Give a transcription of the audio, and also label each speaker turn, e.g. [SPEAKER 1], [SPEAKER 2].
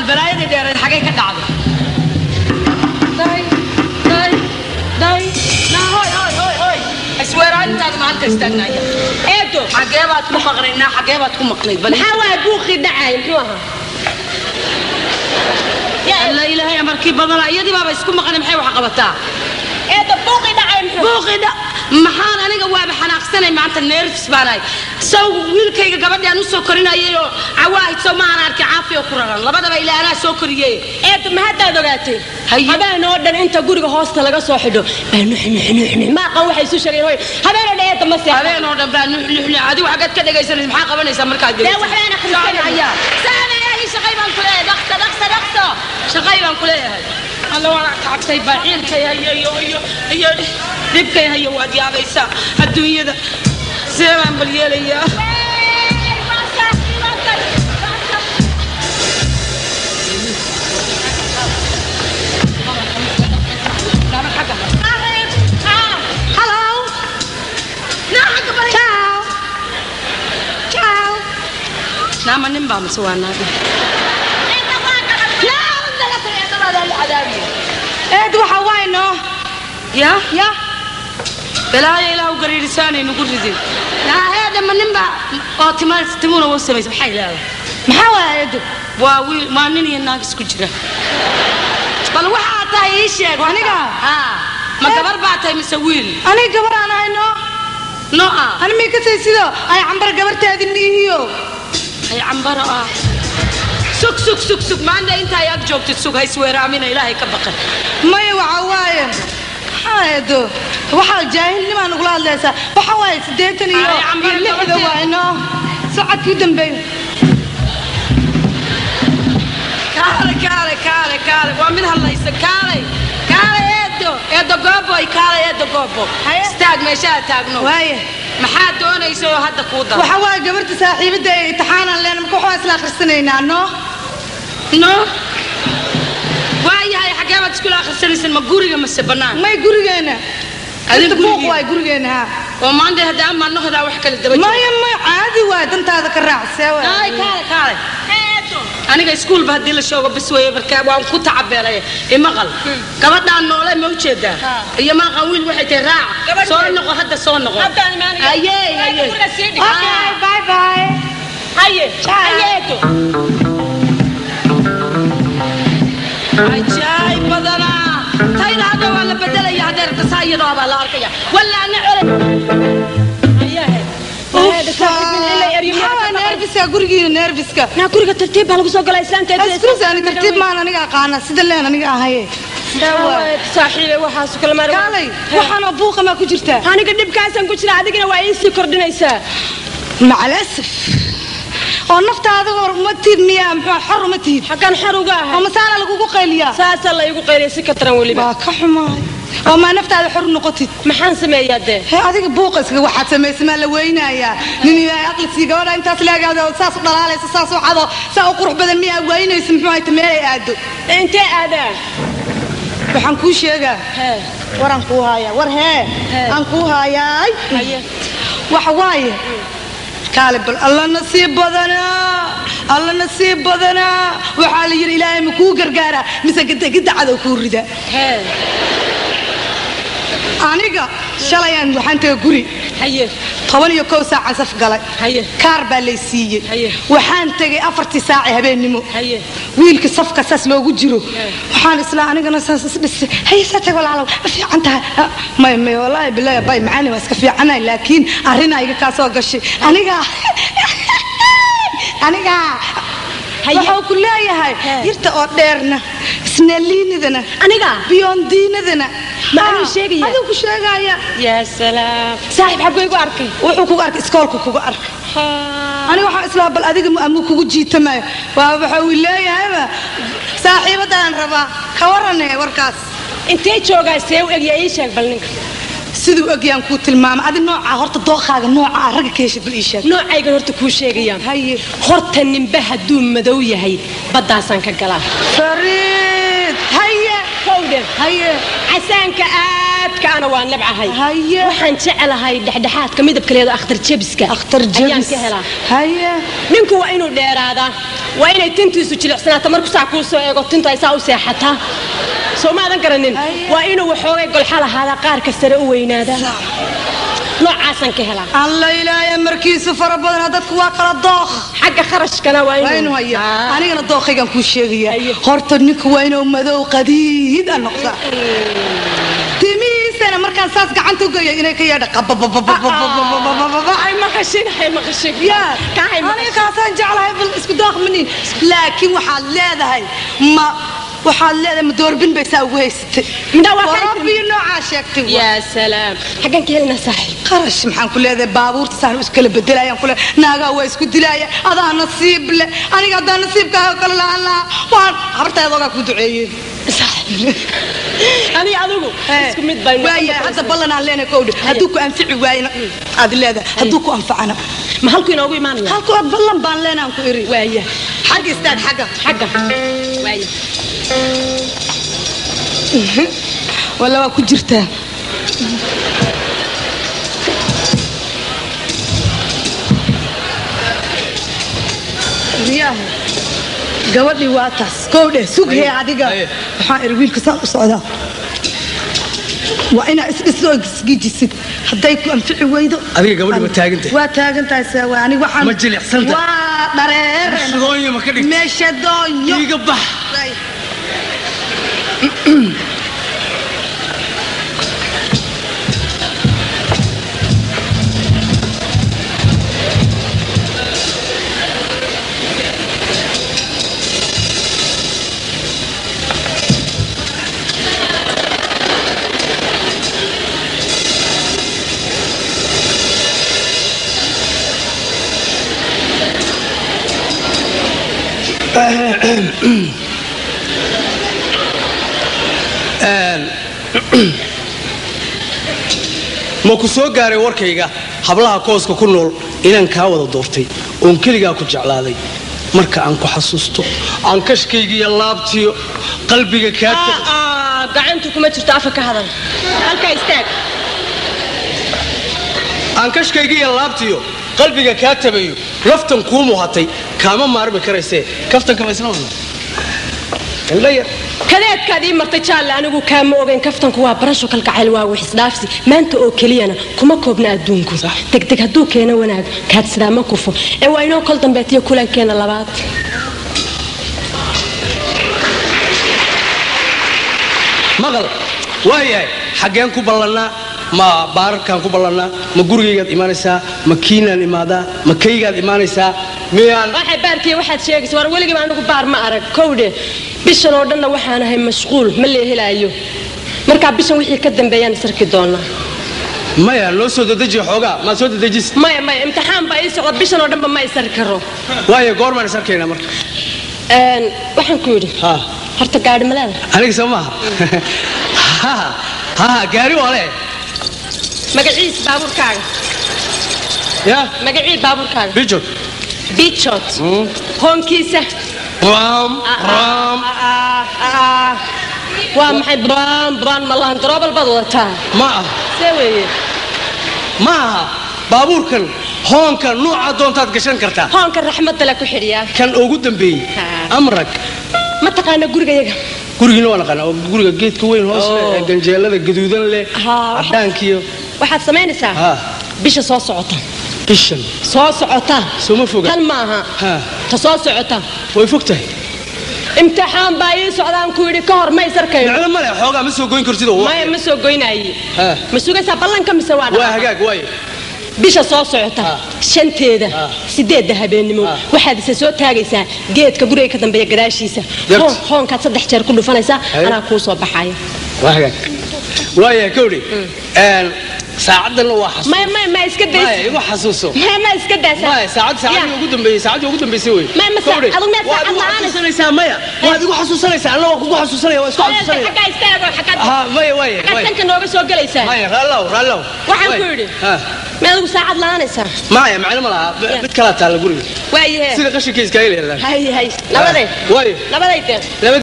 [SPEAKER 1] بالبلايا دي داير حقيقة دعوة داي لا هاي اسوير انت ما انت استنى ايدو حقيبات كم مقرينا حقيبات كم مقني بل
[SPEAKER 2] حوا بوخي دعاي محوها
[SPEAKER 1] يا لا اله يا مركب بدل ايدي بابا اسكو مقني maxay wax qabataa
[SPEAKER 2] eedo booqi dhacay
[SPEAKER 1] booqida maxaan aniga waaba xanaaqsanay maanta nerves baanay soo wiilkayga gabadhan u soo korinayo cawaahid soo ma aan arkay caafiyo ku raran labadaba ilaa ana soo koriyay
[SPEAKER 2] eedo ma hadda ogaatay habeen oo dhan inta guriga hoosta laga soo xidho baa nuxni ma qan waxay soo sheegeen way habeen eedo ma seexay
[SPEAKER 1] habeen oo dhan baa nuxni adigu xagad ka dhagaysanay maxaa qabanaysaa markaa
[SPEAKER 2] dee waxaan akhrisanaya
[SPEAKER 1] saamay shaqaybaan ku leeyahay dhaqso shaqaybaan ku leeyahay الله وراك تعبتي بعينك يا دبكي هي واد يا بيسا الدنيا ده سيران بالليل يا نعم نمبا مسوانا ايه دو حواينو يا بلا يلا وقري لساني نقول رزين لا هذا من نبع اوتمال ستمونه وسميس بحي لا
[SPEAKER 2] محاوى يدو
[SPEAKER 1] واوي ما نني الناقص كجرا بل waxaa tahay ii sheeg
[SPEAKER 2] aniga
[SPEAKER 1] ma gabar baa tahay masawil
[SPEAKER 2] aniga gabar aan hayno
[SPEAKER 1] ana
[SPEAKER 2] mi ka say sido ay cambar gabartaadi nihiyo
[SPEAKER 1] ay cambar سك ما عندها انت يا جوبت السوق هاي سويرة امينه الهي كبقى
[SPEAKER 2] ما يوعوايه هادو waxa jaahil nima aan ugu hadlaysa waxa way 80 iyo lixda waayno saacadkii dambeey kaale
[SPEAKER 1] waa mid hadlaysa kaale eedo goobo istaag meesha taagno
[SPEAKER 2] waaye
[SPEAKER 1] maxaa doonayso hadda ku dar
[SPEAKER 2] waxa waa gabarta saaxiibada ee imtixaan leen marka waxa isla akhrisanayna
[SPEAKER 1] no waayahay xageebad isku akhrisanaysan ma guriga ma sabanaan
[SPEAKER 2] may gurigeena adiga buuq way gurigeena
[SPEAKER 1] oo maanta hada ama noqda wax kala daba
[SPEAKER 2] ma caadi waa dantaada ka raacsay
[SPEAKER 1] kaale aniga iskuul ba hadii la shoogo bis way barkaa waan ku tacabeelay imaqal gabadhaan noole ma u jeedaa iyo ma qan wiil waxay tahay raac soo noqo hadda soo noqo ayee
[SPEAKER 2] okay bye
[SPEAKER 1] ayeeto ajay badana tayna hada wala bedelaya hadeer tasaayado aba la arkaya wala ana cure
[SPEAKER 2] هذا صاحب من إلا يريم نرفسك guriga nerviska
[SPEAKER 1] na guriga tartiib baa lagu soo galay islaanteeda
[SPEAKER 2] iskuusani tartiib ma aan aniga aqaana sida leen aniga ahaye
[SPEAKER 1] saaxiibe waxa soo kala maray
[SPEAKER 2] kaalay waxana buuqa ma ku jirtaa
[SPEAKER 1] aniga dibkaasan ku jira adigina waa ii sii kordhinaysaa
[SPEAKER 2] macalasif oo naftaada hormatid miya maxaa xor ma tiid
[SPEAKER 1] xakan xor uga ah
[SPEAKER 2] oo masaala lagu qayliyaa
[SPEAKER 1] saasa la igu qayliyay si ka taran waliba
[SPEAKER 2] waa ka xumaay oo ma naftaada xor noqotid
[SPEAKER 1] maxaan sameeyaa de
[SPEAKER 2] adiga buuqayska waxa sameysmaa la weynaaya nin yahay aqliga gabadha intaas laagaado saas u dhalaalaysa saas u cado saa u qurux badan miya weynaysa muxuu ay tameeyay aado
[SPEAKER 1] intee aadaa
[SPEAKER 2] waxaan ku sheegaa waran ku haaya war aan ku haayay waxa waaye kaale bal alla nasiib badana waxa la yiri ilaahay ma ku gargaara mise gidacada ku rida aniga shalayaan waxaan tagay guri 11 saac saf galay kaar baa la siiyay waxaan tagay 4 saac habeenimo wiilka safka saas loogu jiro waxaan isla anigana saas dhis haysa tag walaalow fiican tahay may wallahi billahi bay macaani waa iska fiicanahay laakiin arrin ayga ka soo gashay aniga waxaan ku leeyahay jirta oo dheerna isnaaliinadana
[SPEAKER 1] aniga
[SPEAKER 2] biyondiinadana
[SPEAKER 1] ma anu sheegaya
[SPEAKER 2] adigu ku sheegaya
[SPEAKER 1] ya salaam saaxiib xabay igu arkay
[SPEAKER 2] wuxuu kugu arkay iskoolka kugu arkay aniga waxaan isla bal adiga ma kugu jiitamayo waa waxa uu leeyahay saaxiibadaan rabaa ka waranay warkaas
[SPEAKER 1] intee joogaa see u egyaa ii sheeg bal ninka
[SPEAKER 2] sidoo ogyaan ku tilmaama adi nooca horta dooqaaga nooca raga keesha bil isha
[SPEAKER 1] noocayga horta ku sheegayaan horta ninba haduu madow yahay badaasan ka galaa
[SPEAKER 2] fariid
[SPEAKER 1] kowden casaanka aadka ana waan nabcahay waxaan jecelahay dhexdhexaadka midabkaleedo akhtar jabiska
[SPEAKER 2] ayaan ka helaa
[SPEAKER 1] ninku waa inuu dheeraadaa
[SPEAKER 3] waa inay tintiisu jilicsanaato markuu saa kuu soo eego tintu ay saa u seexataa soo maadan garanin waa inuu waxoogay golxa lahaada qaarka sare u weynaada noocaasan ka helaa
[SPEAKER 2] alla ilaahay markiisu fara badan dadku waa kala dooq
[SPEAKER 3] xagga kharashkana waa
[SPEAKER 2] inuu haya anigana dooqaygan ku sheegaya horta ninka waa inuu madow qadiid ah noqdaa timiisana markaan saas gacanta u geeyo inay ka yeedha
[SPEAKER 3] ay maqashin
[SPEAKER 2] yaa aniga kaasaan jeclahay bal isku dooq mani laakiin waxaad leedahay waxaad leedahay ma doorbin bay saa ugu haysatay warabbiyo noocaa sheegtay
[SPEAKER 3] yaa salaam xaggan ka helna saaxiib
[SPEAKER 2] qarash maxaan ku leedahay baabuurta saan iskala bedelayaan kule naagaa waa isku dilaya adaa nasiib leh aniga hadaa nasiibkaaga kale lahaan lahaa waan habartaadoogaa ku duceeyeen
[SPEAKER 3] ani adigu isku mid baynu
[SPEAKER 2] waayahay hadda ballan aan leenahay kowdhe hadduu ku anfici waayna aad leedahay hadduu ku anfacana
[SPEAKER 3] ma halku inoogu imaanaya
[SPEAKER 2] halku ballan baan leenahay aan ku iri
[SPEAKER 3] waaya
[SPEAKER 2] xagga istaad xagga
[SPEAKER 3] waaya
[SPEAKER 2] wala waa ku jirtaa riyaha gabadhii waa taas kowdhe sughe adiga waxaan iri wiilka saa u socdaa waa inaa isdhisoo isgijisid hadday ku anfici weydo
[SPEAKER 4] adiga gabadhi ma taagantahay
[SPEAKER 2] waa taagantahay saawa aniga waxaan
[SPEAKER 4] ma jilicsantahay
[SPEAKER 2] waa dhareer
[SPEAKER 4] shadooyo ma ka dhigtay
[SPEAKER 2] meesha doonyo
[SPEAKER 4] iga bax ma ku soo gaaray warkayga hablaha kooska ku nool inaan kaa wada doortay oon keligaa ku jeclaaday marka aan ku xasuusto aan kashkaygiiyo laabtiyo qalbiga kaa
[SPEAKER 3] gacantu kuma jirto afa ka hadal halkaa istaag
[SPEAKER 4] aan kashkaygiiyo laabtiyo qalbiga kaa tabayo laftan kuu muuhatay kaama maarmi karaysee kaftanka ma isla wadna indhayar
[SPEAKER 3] kadeedkaad ii martay jaalle anigu kaama ogeyn kaftanku waa barasho kalgacayl waa wax isdhaafsi maanta oo keliyana kuma koobna adduunku degdeg hadduu keeno wanaag kaadsidaa ma kufo ee waa inoo kol dambeetiyo kulankeena labaad
[SPEAKER 4] maqal waayahay xaggeen ku ballannaa ma baararkaan ku ballannaa ma gurigaygaad imaanaysaa ma kiinaan imaadaa ma kaygaad imaanaysaa miyaan
[SPEAKER 3] waxay baarkiya waxaad sheegaysa war weligiiba anigu baar ma arag kowdhe bishan oo dhanna waxaan ahay mashquul ma lee helaayo markaa bishan wixii ka dambeeyaan isarki doonaa
[SPEAKER 4] maya loo soo dadejiyo xoogaa maad soo dadejis
[SPEAKER 3] maya imtixaan baa ii socda bishan oo dhanba ma isari karo
[SPEAKER 4] waayo goormaan isarkaynaa marka
[SPEAKER 3] waxaan ku yidhi horta gaadhi ma leedahay
[SPEAKER 4] aniga soo maaha gaari waa le
[SPEAKER 3] magaciis baabuurkaaga
[SPEAKER 4] ya
[SPEAKER 3] magacii baabuurkaaga
[SPEAKER 4] bijot
[SPEAKER 3] hoonkiisa waa maxay braan malahan daroobal baad wadataa
[SPEAKER 4] ma ah
[SPEAKER 3] see weeye
[SPEAKER 4] ma aha baabuurkan hoonka nuuca doontaad gashan kartaa
[SPEAKER 3] hoonka raxmadda le ku xidhiyaa
[SPEAKER 4] kan ugu dambeeyey amrag
[SPEAKER 3] ma taqaana gurigayaga
[SPEAKER 4] gurigiina waa naqaanaa oo guriga geedka weyn hoos leh ee ganjeelada gaduudan leh caddaankiyo
[SPEAKER 3] waxaad samaynaysaa bisha soo socota
[SPEAKER 4] bishan
[SPEAKER 3] soo socota
[SPEAKER 4] sooma foga
[SPEAKER 3] tan maaha ta soo socota
[SPEAKER 4] way fog tahay
[SPEAKER 3] imtixaan baa ii socdaan ku yidhi ka hor ma isarkayo
[SPEAKER 4] micno male xoogaa ma soo goyn kartid
[SPEAKER 3] maya ma soo goynaaye ma sugaysaa ballanka mise waa
[SPEAKER 4] hagaag waaye
[SPEAKER 3] bisha soo socota shanteeda 8 habeenimo waxaad isa soo taagaysaa geedka guriga ka dambeeya gadaashiisa hoonkaad 3 jeer ku dhufanaysaa anaa kuu soo baxaya
[SPEAKER 4] waa hagaag waaye kowdhi saacadana waa xasuus
[SPEAKER 3] ma iska daysa
[SPEAKER 4] igu xasuuso
[SPEAKER 3] ma iska daysa
[SPEAKER 4] saacadii ugu dambeysay wey waad igu xasuusanaysaa maya waad igu xasuusanaysaa anna waa kugu xasuusanaya waa isku xasuusanaya
[SPEAKER 3] xagga istaago xagga
[SPEAKER 4] maya waaye
[SPEAKER 3] tanka nooga soo galaysaa
[SPEAKER 4] maya raallow
[SPEAKER 3] waxaan ku yidhi ma adigu saacad la'aanaysaa
[SPEAKER 4] maya macno ma laha mid kala taala guriga
[SPEAKER 3] waayahay
[SPEAKER 4] sida qashinka iska ilaalin
[SPEAKER 3] hay nabaday